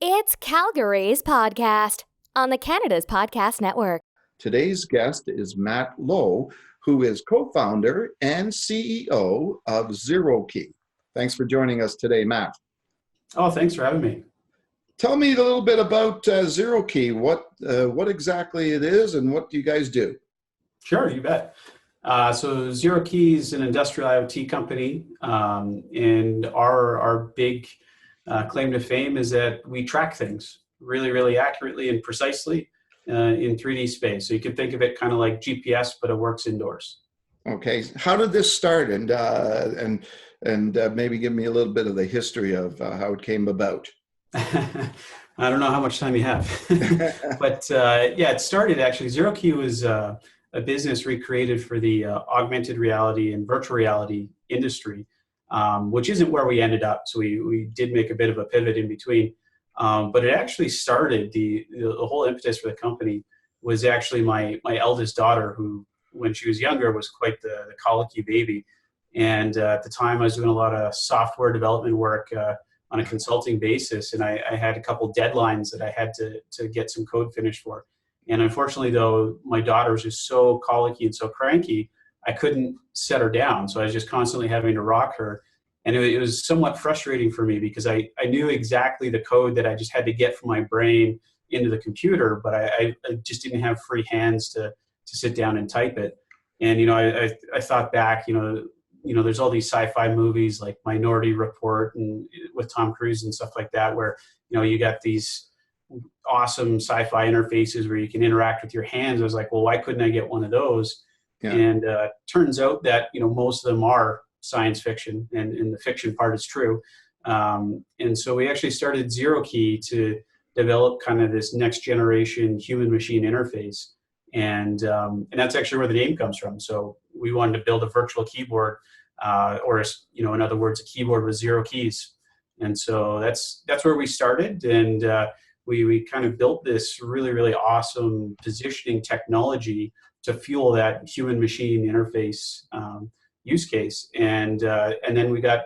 It's Calgary's podcast on the Canada's Podcast Network. Today's guest is Matt Lowe, who is co-founder and CEO of ZeroKey. Thanks for joining us today, Matt. Oh, thanks for having me. Tell me a little bit about ZeroKey, what exactly it is and what do you guys do? Sure, you bet. So ZeroKey is an industrial IoT company, and our big claim to fame is that we track things really, really accurately and precisely in 3D space. So you can think of it kind of like GPS, but it works indoors. Okay, how did this start, and maybe give me a little bit of the history of how it came about? I don't know how much time you have, but yeah, it started actually. ZeroKey was a business recreated for the augmented reality and virtual reality industry, which isn't where we ended up. So we did make a bit of a pivot in between, but it actually started the whole impetus for the company was actually my eldest daughter, who when she was younger was quite the colicky baby, and at the time I was doing a lot of software development work on a consulting basis, and I had a couple deadlines that I had to get some code finished for. And unfortunately, though, my daughter was just so colicky and so cranky, I couldn't set her down. So I was just constantly having to rock her. And it was somewhat frustrating for me because I knew exactly the code that I just had to get from my brain into the computer, but I just didn't have free hands to sit down and type it. And, I thought back, there's all these sci-fi movies like Minority Report and with Tom Cruise and stuff like that, where, you got these awesome sci-fi interfaces where you can interact with your hands. I was like, well, why couldn't I get one of those? Yeah. And turns out that, most of them are science fiction, and the fiction part is true. And so we actually started ZeroKey to develop kind of this next generation human-machine interface. And that's actually where the name comes from. So we wanted to build a virtual keyboard, or in other words, a keyboard with zero keys. And so that's where we started, and we kind of built this really, really awesome positioning technology to fuel that human-machine interface use case. And then we got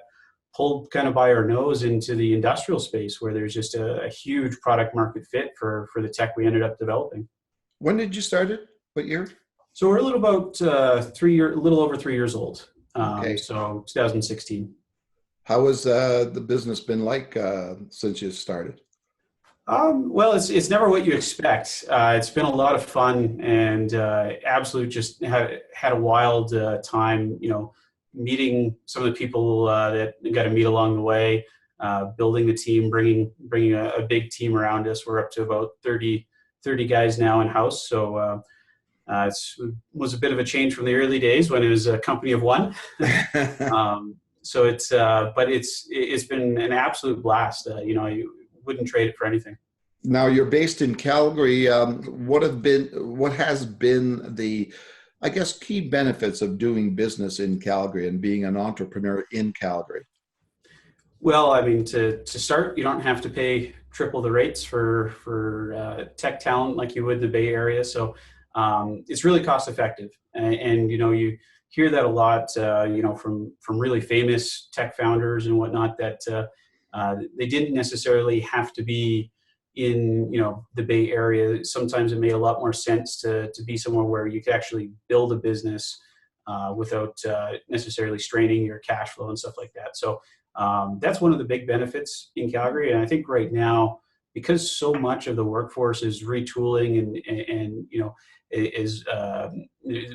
pulled kind of by our nose into the industrial space, where there's just a huge product market fit for the tech we ended up developing. When did you start it? What year? So we're a little over 3 years old. Okay. So 2016. How has the business been like since you started? Well, it's never what you expect. It's been a lot of fun, and absolute just had a wild time. Meeting some of the people that we got to meet along the way, building the team, bringing a big team around us. We're up to about 30 guys now in house. So it was a bit of a change from the early days when it was a company of one. So but it's been an absolute blast. I wouldn't trade it for anything. Now you're based in Calgary. What has been the, I guess, key benefits of doing business in Calgary and being an entrepreneur in Calgary? Well, I mean, to start, you don't have to pay triple the rates for tech talent like you would in the Bay Area. So it's really cost effective, and you hear that a lot, from really famous tech founders and whatnot, that they didn't necessarily have to be in the Bay Area. Sometimes it made a lot more sense to be somewhere where you could actually build a business without necessarily straining your cash flow and stuff like that. So that's one of the big benefits in Calgary. And I think right now, because so much of the workforce is retooling and is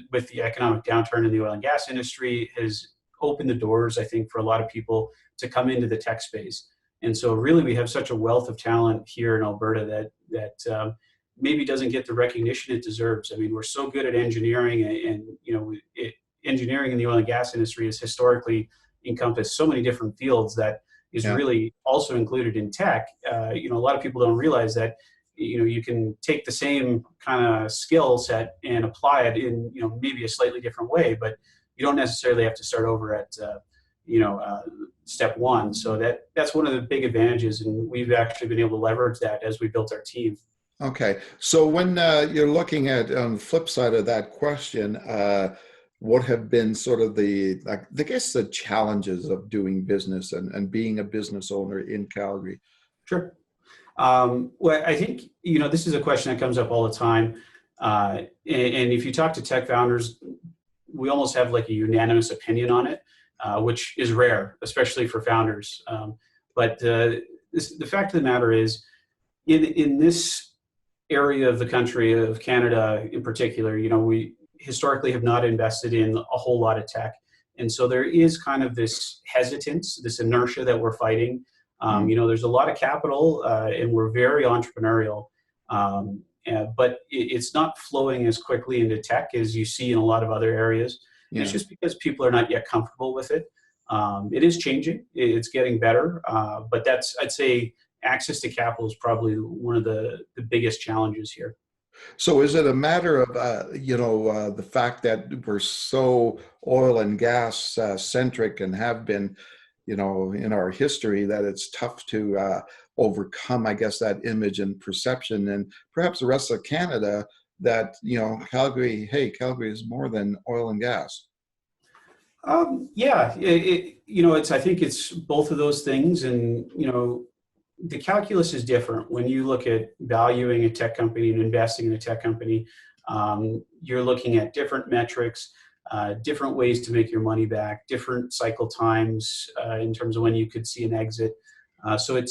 with the economic downturn in the oil and gas industry, has opened the doors, I think, for a lot of people to come into the tech space. And so really we have such a wealth of talent here in Alberta that maybe doesn't get the recognition it deserves. I mean, we're so good at engineering, and engineering in the oil and gas industry has historically encompassed so many different fields that is really also included in tech. A lot of people don't realize that you can take the same kind of skill set and apply it in maybe a slightly different way, but you don't necessarily have to start over at step one. So that's one of the big advantages, and we've actually been able to leverage that as we built our team. Okay, so when you're looking at on the flip side of that question, what have been sort of the challenges of doing business and being a business owner in Calgary? Sure. Well, I think, this is a question that comes up all the time. And if you talk to tech founders, we almost have like a unanimous opinion on it, which is rare, especially for founders. But the fact of the matter is, in this area of the country, of Canada in particular, we historically have not invested in a whole lot of tech. And so there is kind of this hesitance, this inertia that we're fighting. There's a lot of capital and we're very entrepreneurial, but it's not flowing as quickly into tech as you see in a lot of other areas. Yeah. It's just because people are not yet comfortable with it. It is changing. It's getting better. But I'd say access to capital is probably one of the biggest challenges here. So is it a matter of, the fact that we're so oil and gas centric and have been, in our history, that it's tough to overcome, I guess, that image and perception, and perhaps the rest of Canada that, Calgary is more than oil and gas? Yeah, I think it's both of those things. And, the calculus is different. When you look at valuing a tech company and investing in a tech company, you're looking at different metrics, different ways to make your money back, different cycle times in terms of when you could see an exit. So it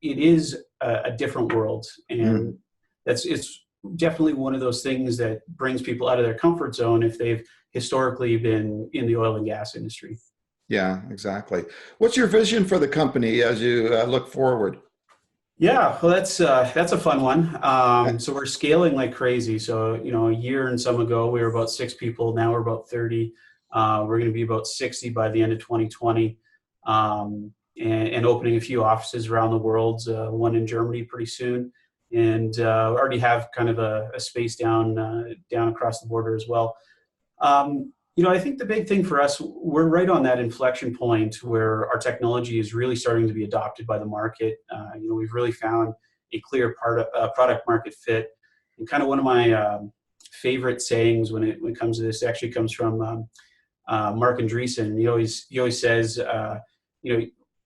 is a different world, and it's definitely one of those things that brings people out of their comfort zone if they've historically been in the oil and gas industry. Yeah, exactly. What's your vision for the company as you look forward? Yeah, well, that's a fun one. So we're scaling like crazy. So, a year and some ago, we were about 6 people. Now we're about 30. We're going to be about 60 by the end of 2020, and opening a few offices around the world, one in Germany pretty soon. And we already have kind of a space down across the border as well. I think the big thing for us, we're right on that inflection point where our technology is really starting to be adopted by the market. We've really found a clear product market fit. And kind of one of my favorite sayings when it comes to this actually comes from Mark Andreessen. He always says,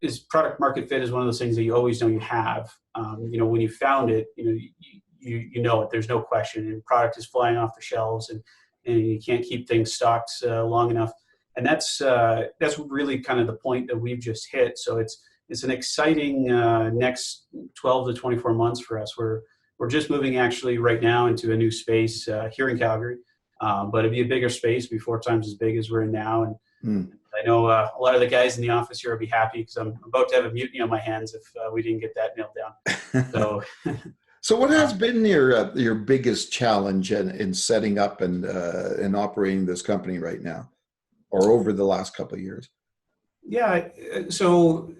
is product market fit is one of those things that you always know you have. When you found it, you know it. There's no question. And product is flying off the shelves, and you can't keep things stocked long enough. And that's really kind of the point that we've just hit. So it's an exciting next 12 to 24 months for us. We're just moving actually right now into a new space here in Calgary, but it'd be a bigger space, be 4 times as big as we're in now. And I know a lot of the guys in the office here will be happy because I'm about to have a mutiny on my hands if we didn't get that nailed down. So. So what has been your biggest challenge in setting up and operating this company right now, or over the last couple of years? Yeah, so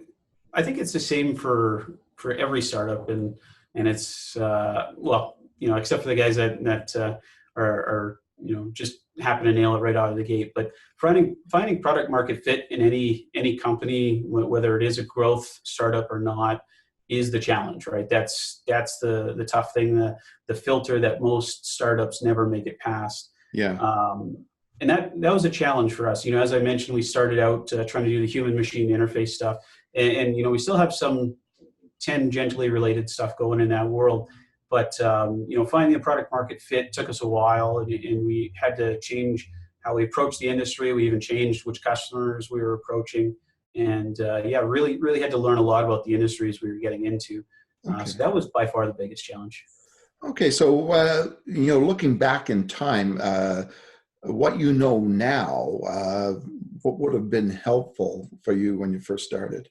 I think it's the same for every startup, and it's except for the guys that are just happen to nail it right out of the gate. But finding product market fit in any company, whether it is a growth startup or not, is the challenge, right? That's the tough thing, the filter that most startups never make it past. Yeah. And that was a challenge for us. As I mentioned, we started out trying to do the human machine interface stuff, and we still have some tangentially related stuff going in that world. But finding a product market fit took us a while, and we had to change how we approached the industry. We even changed which customers we were approaching. And really had to learn a lot about the industries we were getting into. Okay. So that was by far the biggest challenge. Okay, so looking back in time, what you know now, what would have been helpful for you when you first started?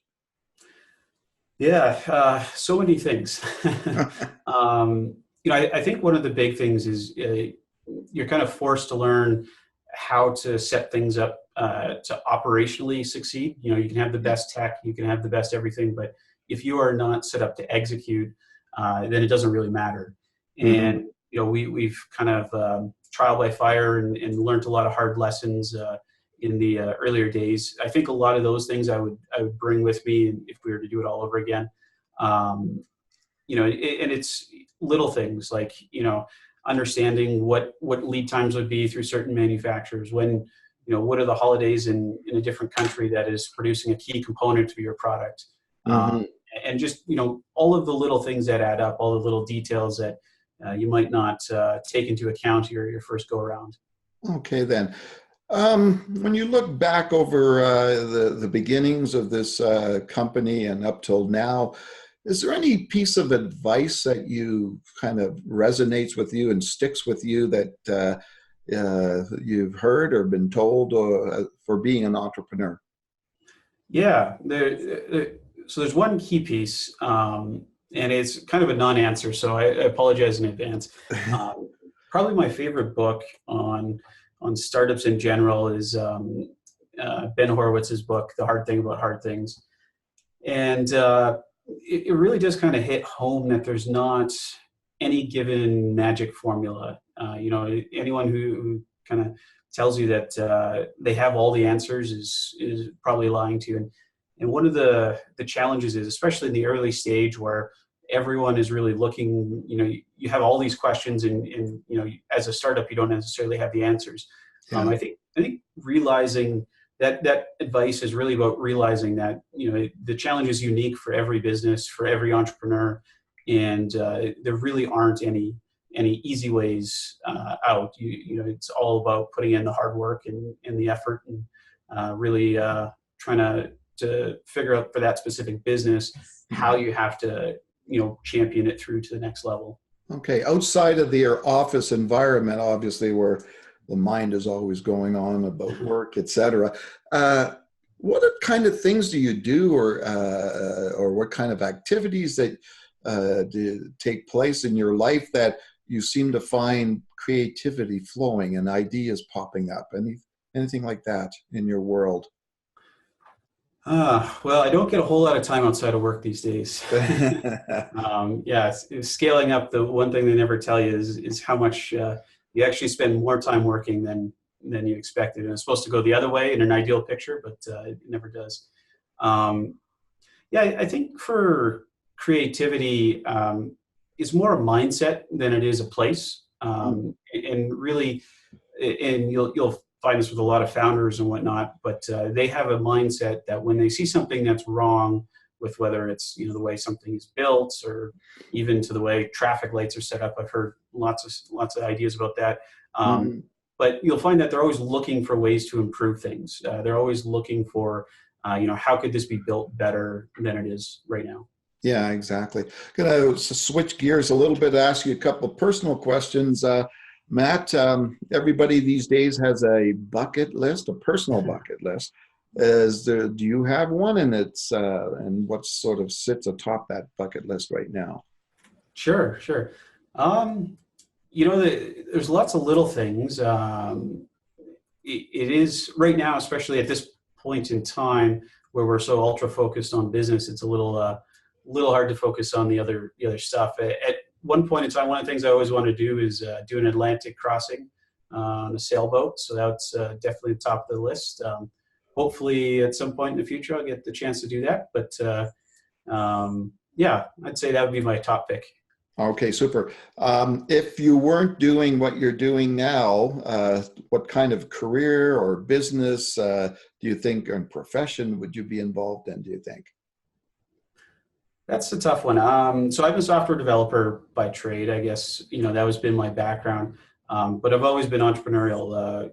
Yeah, so many things. I think one of the big things is you're kind of forced to learn how to set things up to operationally succeed. You can have the best tech, you can have the best everything, but if you are not set up to execute, then it doesn't really matter. And we've kind of trial by fire and learned a lot of hard lessons in the earlier days. I think a lot of those things I would bring with me if we were to do it all over again. And it's little things like understanding what lead times would be through certain manufacturers, when what are the holidays in a different country that is producing a key component to your product, and just, all of the little things that add up, all the little details that you might not take into account your first go around. Okay, then. When you look back over the beginnings of this company and up till now, is there any piece of advice that you kind of resonates with you and sticks with you that you've heard or been told for being an entrepreneur? Yeah, so there's one key piece, and it's kind of a non-answer, so I apologize in advance. Probably my favorite book on startups in general is Ben Horowitz's book, The Hard Thing About Hard Things. And it really does kind of hit home that there's not any given magic formula. Anyone who kind of tells you that they have all the answers is probably lying to you. And one of the challenges is, especially in the early stage where everyone is really looking, you have all these questions and as a startup, you don't necessarily have the answers. Yeah. I think realizing that advice is really about realizing that, the challenge is unique for every business, for every entrepreneur, and there really aren't any easy ways out. It's all about putting in the hard work and the effort and really trying to figure out for that specific business how you have to champion it through to the next level. Okay, outside of your office environment, obviously, where the mind is always going on about work, etc. What kind of things do you do, or what kind of activities that do take place in your life that you seem to find creativity flowing and ideas popping up? Anything like that in your world? Well, I don't get a whole lot of time outside of work these days. Scaling up, the one thing they never tell you is how much you actually spend more time working than you expected. And it's supposed to go the other way in an ideal picture, but it never does. I think for creativity, it's more a mindset than it is a place. And really, and you'll find this with a lot of founders and whatnot, but they have a mindset that when they see something that's wrong, with whether it's the way something is built or even to the way traffic lights are set up, I've heard lots of ideas about that. But you'll find that they're always looking for ways to improve things. They're always looking for how could this be built better than it is right now. Yeah, exactly. Going to switch gears a little bit, ask you a couple of personal questions. Matt, everybody these days has a bucket list, a personal bucket list. Do you have one, and and what sort of sits atop that bucket list right now? Sure. There's lots of little things. It is right now, especially at this point in time where we're so ultra focused on business, it's a little hard to focus on the other stuff. At one point in time, one of the things I always want to do is do an Atlantic crossing on a sailboat. So that's definitely the top of the list. Hopefully at some point in the future, I'll get the chance to do that. But I'd say that would be my top pick. Okay, super. If you weren't doing what you're doing now, what kind of career or business do you think, and profession would you be involved in, do you think? That's a tough one. So I'm a software developer by trade. I guess, that has been my background. But I've always been entrepreneurial,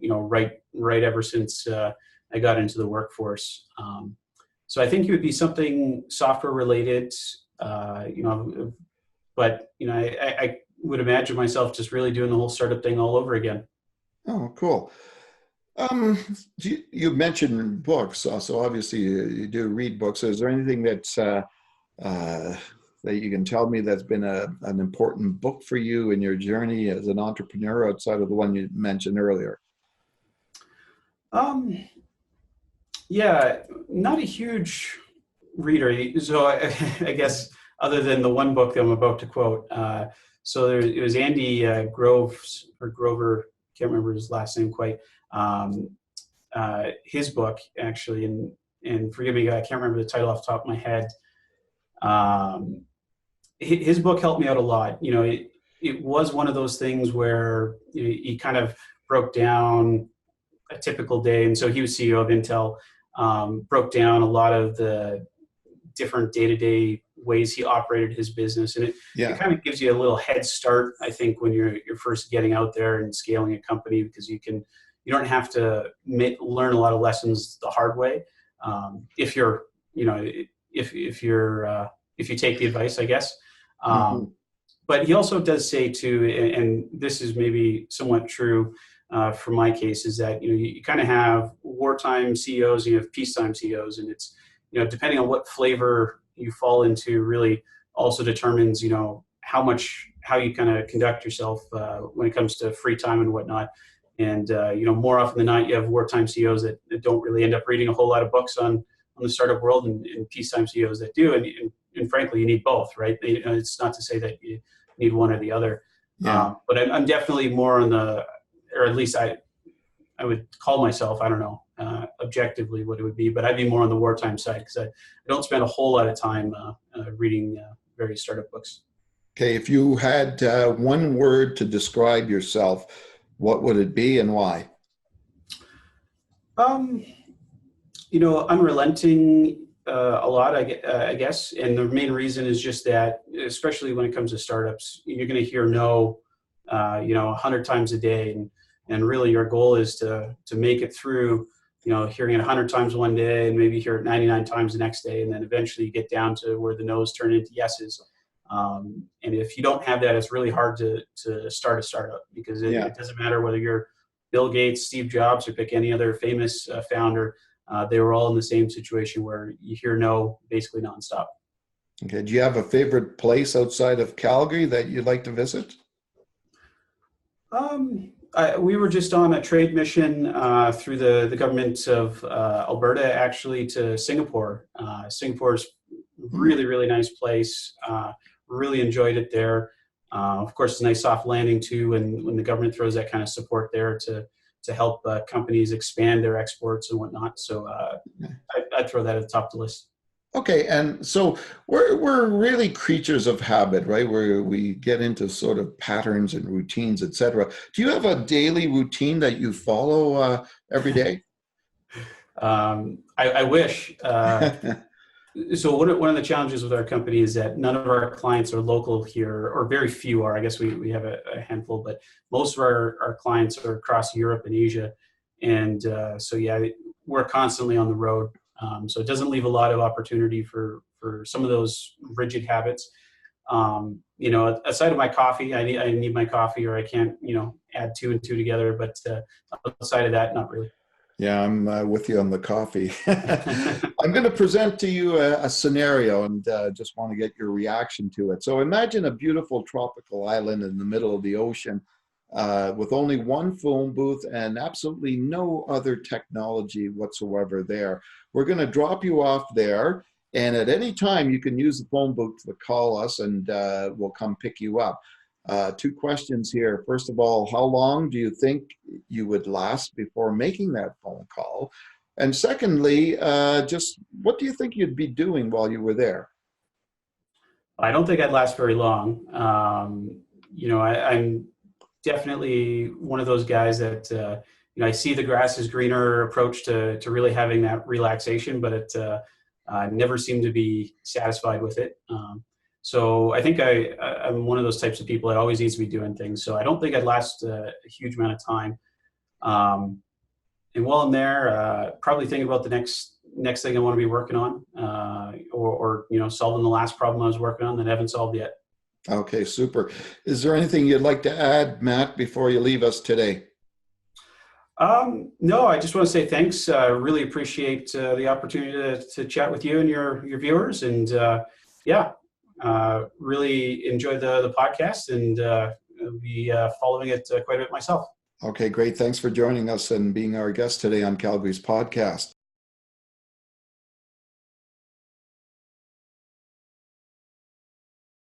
right ever since I got into the workforce. So I think it would be something software related, but I would imagine myself just really doing the whole startup thing all over again. Oh, cool. You mentioned books, so obviously you do read books. Is there anything that's that you can tell me that's been an important book for you in your journey as an entrepreneur outside of the one you mentioned earlier? Not a huge reader. So I guess other than the one book that I'm about to quote. It was Andy Groves or Grover, can't remember his last name quite. His book actually, and forgive me, I can't remember the title off the top of my head. His book helped me out a lot. It was one of those things where he kind of broke down a typical day. And so he was CEO of Intel, broke down a lot of the different day-to-day ways he operated his business. And it kind of gives you a little head start, I think, when you're first getting out there and scaling a company, because you don't have to learn a lot of lessons the hard way. If you're, if you take the advice, I guess. But he also does say too, and this is maybe somewhat true for my case, is that, you kind of have wartime CEOs and you have peacetime CEOs, and it's, depending on what flavor you fall into really also determines, how you kind of conduct yourself when it comes to free time and whatnot. And, more often than not, you have wartime CEOs that don't really end up reading a whole lot of books on the startup world, and peacetime CEOs that do. And frankly, you need both, right? It's not to say that you need one or the other. But I'm definitely more on or at least I would call myself, I don't know, objectively what it would be, but I'd be more on the wartime side, because I don't spend a whole lot of time reading various startup books. Okay, if you had one word to describe yourself, what would it be and why? Unrelenting a lot, I guess. And the main reason is just that, especially when it comes to startups, you're going to hear no, 100 times a day. And really your goal is to make it through, hearing it 100 times one day and maybe hear it 99 times the next day. And then eventually you get down to where the no's turn into yeses. And if you don't have that, it's really hard to start a startup, because it doesn't matter whether you're Bill Gates, Steve Jobs, or pick any other famous founder. They were all in the same situation where you hear no basically nonstop. Okay. Do you have a favorite place outside of Calgary that you'd like to visit? We were just on a trade mission through the government of Alberta, actually, to Singapore. Singapore's really, really nice place. Really enjoyed it there. Of course, it's a nice soft landing too, when the government throws that kind of support there to help companies expand their exports and whatnot. So I'd throw that at the top of the list. Okay, and so we're really creatures of habit, right? Where we get into sort of patterns and routines, etc. Do you have a daily routine that you follow every day? I wish. So one of the challenges with our company is that none of our clients are local here, or very few are. I guess we have a handful, but most of our clients are across Europe and Asia. And so we're constantly on the road. So it doesn't leave a lot of opportunity for some of those rigid habits. Aside of my coffee, I need my coffee, or I can't, add 2 and 2 together. But outside of that, not really. Yeah, I'm with you on the coffee. I'm going to present to you a scenario, and just want to get your reaction to it. So imagine a beautiful tropical island in the middle of the ocean with only one phone booth and absolutely no other technology whatsoever there. We're going to drop you off there, and at any time you can use the phone booth to call us, and we'll come pick you up. 2 questions here. First of all, how long do you think you would last before making that phone call? And secondly, just what do you think you'd be doing while you were there? I don't think I'd last very long. I'm definitely one of those guys that, I see the grass is greener approach to really having that relaxation, but I never seem to be satisfied with it. So I think I'm one of those types of people that always needs to be doing things. So I don't think I'd last a huge amount of time. And while I'm there, probably thinking about the next thing I want to be working on, or solving the last problem I was working on that I haven't solved yet. Okay, super. Is there anything you'd like to add, Matt, before you leave us today? No, I just want to say thanks. Really appreciate the opportunity to chat with you and your viewers. And really enjoyed the podcast, and I'll be following it quite a bit myself. Okay, great. Thanks for joining us and being our guest today on Calgary's podcast.